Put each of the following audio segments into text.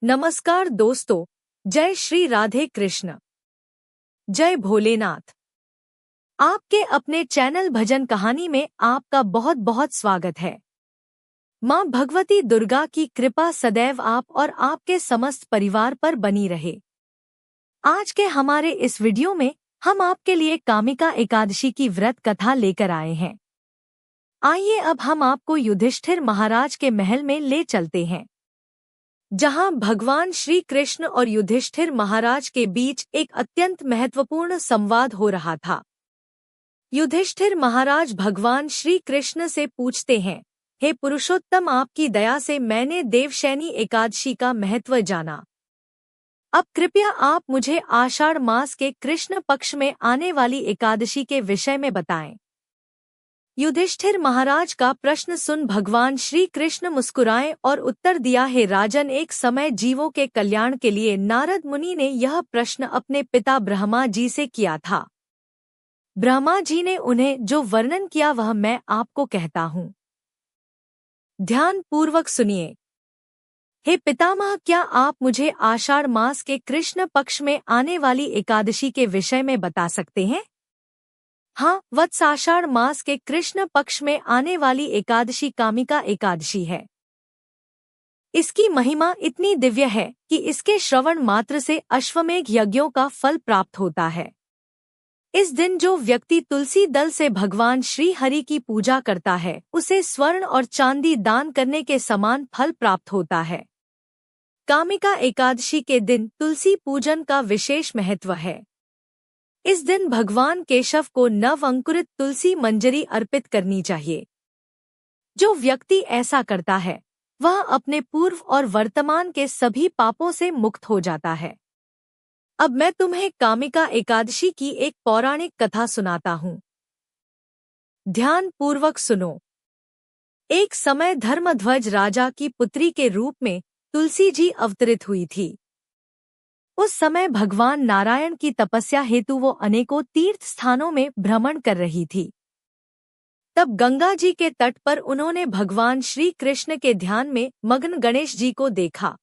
नमस्कार दोस्तों, जय श्री राधे कृष्ण, जय भोलेनाथ। आपके अपने चैनल भजन कहानी में आपका बहुत बहुत स्वागत है। माँ भगवती दुर्गा की कृपा सदैव आप और आपके समस्त परिवार पर बनी रहे। आज के हमारे इस वीडियो में हम आपके लिए कामिका एकादशी की व्रत कथा लेकर आए हैं। आइए अब हम आपको युधिष्ठिर महाराज के महल में ले चलते हैं, जहां भगवान श्री कृष्ण और युधिष्ठिर महाराज के बीच एक अत्यंत महत्वपूर्ण संवाद हो रहा था। युधिष्ठिर महाराज भगवान श्री कृष्ण से पूछते हैं, हे पुरुषोत्तम, आपकी दया से मैंने देवशयनी एकादशी का महत्व जाना। अब कृपया आप मुझे आषाढ़ मास के कृष्ण पक्ष में आने वाली एकादशी के विषय में बताएं। युधिष्ठिर महाराज का प्रश्न सुन भगवान श्री कृष्ण मुस्कुराए और उत्तर दिया, हे राजन, एक समय जीवों के कल्याण के लिए नारद मुनि ने यह प्रश्न अपने पिता ब्रह्मा जी से किया था। ब्रह्मा जी ने उन्हें जो वर्णन किया वह मैं आपको कहता हूँ। ध्यान पूर्वक सुनिए। हे पितामह, क्या आप मुझे आषाढ़ मास के कृष्ण पक्ष में आने वाली एकादशी के विषय में बता सकते हैं? हाँ वत्स, आषाढ़ मास के कृष्ण पक्ष में आने वाली एकादशी कामिका एकादशी है। इसकी महिमा इतनी दिव्य है कि इसके श्रवण मात्र से अश्वमेघ यज्ञों का फल प्राप्त होता है। इस दिन जो व्यक्ति तुलसी दल से भगवान श्री हरि की पूजा करता है, उसे स्वर्ण और चांदी दान करने के समान फल प्राप्त होता है। कामिका एकादशी के दिन तुलसी पूजन का विशेष महत्व है। इस दिन भगवान केशव को नव अंकुरित तुलसी मंजरी अर्पित करनी चाहिए। जो व्यक्ति ऐसा करता है वह अपने पूर्व और वर्तमान के सभी पापों से मुक्त हो जाता है। अब मैं तुम्हें कामिका एकादशी की एक पौराणिक कथा सुनाता हूँ। ध्यान पूर्वक सुनो। एक समय धर्मध्वज राजा की पुत्री के रूप में तुलसी जी अवतरित हुई थी। उस समय भगवान नारायण की तपस्या हेतु वो अनेकों तीर्थ स्थानों में भ्रमण कर रही थी। तब गंगा जी के तट पर उन्होंने भगवान श्री कृष्ण के ध्यान में मग्न गणेश जी को देखा।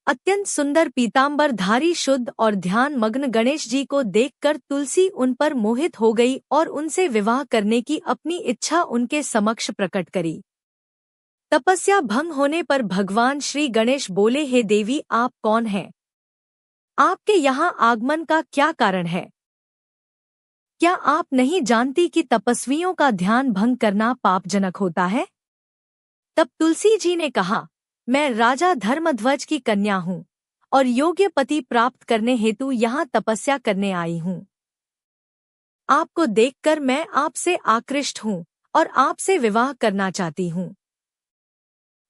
अत्यंत सुंदर पीतांबरधारी शुद्ध और ध्यान मग्न गणेश जी को देखकर तुलसी उन पर मोहित हो गई और उनसे विवाह करने की अपनी इच्छा उनके समक्ष प्रकट करी। तपस्या भंग होने पर भगवान श्री गणेश बोले, हे देवी, आप कौन हैं? आपके यहाँ आगमन का क्या कारण है? क्या आप नहीं जानती कि तपस्वियों का ध्यान भंग करना पापजनक होता है? तब तुलसी जी ने कहा, मैं राजा धर्मध्वज की कन्या हूँ और योग्य पति प्राप्त करने हेतु यहाँ तपस्या करने आई हूँ। आपको देखकर मैं आपसे आकृष्ट हूँ और आपसे विवाह करना चाहती हूँ।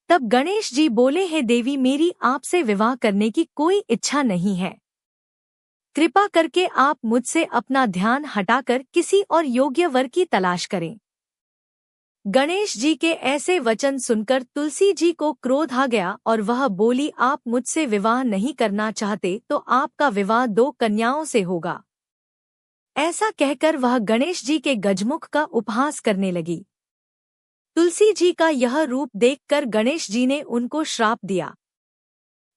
तब गणेश जी बोले, हे देवी, मेरी आपसे विवाह करने की कोई इच्छा नहीं है। कृपा करके आप मुझसे अपना ध्यान हटाकर किसी और योग्य वर की तलाश करें। गणेश जी के ऐसे वचन सुनकर तुलसी जी को क्रोध आ गया और वह बोली, आप मुझसे विवाह नहीं करना चाहते तो आपका विवाह 2 कन्याओं से होगा। ऐसा कहकर वह गणेश जी के गजमुख का उपहास करने लगी। तुलसी जी का यह रूप देखकर गणेश जी ने उनको श्राप दिया,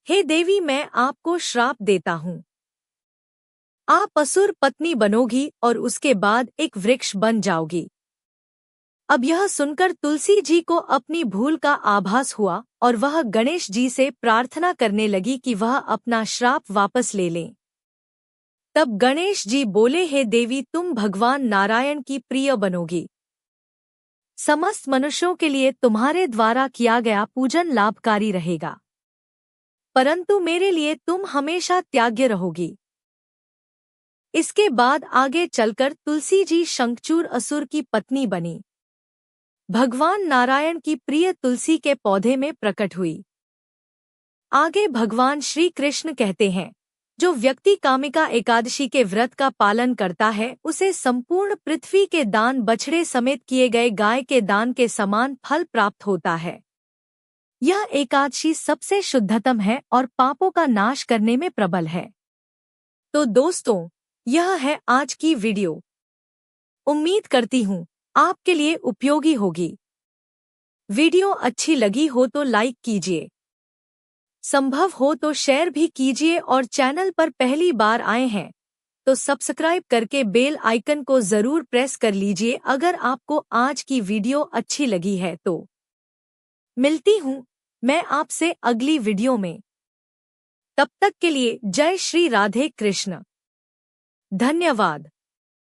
हे देवी, मैं आपको श्राप देता हूँ। आप असुर पत्नी बनोगी और उसके बाद एक वृक्ष बन जाओगी। अब यह सुनकर तुलसी जी को अपनी भूल का आभास हुआ और वह गणेश जी से प्रार्थना करने लगी कि वह अपना श्राप वापस ले लें। तब गणेश जी बोले, हे देवी, तुम भगवान नारायण की प्रिय बनोगी। समस्त मनुष्यों के लिए तुम्हारे द्वारा किया गया पूजन लाभकारी रहेगा, परंतु मेरे लिए तुम हमेशा त्याग्य रहोगी। इसके बाद आगे चलकर तुलसी जी शंखचूर असुर की पत्नी बनी। भगवान नारायण की प्रिय तुलसी के पौधे में प्रकट हुई। आगे भगवान श्री कृष्ण कहते हैं, जो व्यक्ति कामिका एकादशी के व्रत का पालन करता है उसे संपूर्ण पृथ्वी के दान, बछड़े समेत किए गए गाय के दान के समान फल प्राप्त होता है। यह एकादशी सबसे शुद्धतम है और पापों का नाश करने में प्रबल है। तो दोस्तों, यह है आज की वीडियो। उम्मीद करती हूँ आपके लिए उपयोगी होगी। वीडियो अच्छी लगी हो तो लाइक कीजिए, संभव हो तो शेयर भी कीजिए और चैनल पर पहली बार आए हैं तो सब्सक्राइब करके बेल आइकन को जरूर प्रेस कर लीजिए। अगर आपको आज की वीडियो अच्छी लगी है तो मिलती हूँ मैं आपसे अगली वीडियो में। तब तक के लिए जय श्री राधे कृष्ण। धन्यवाद।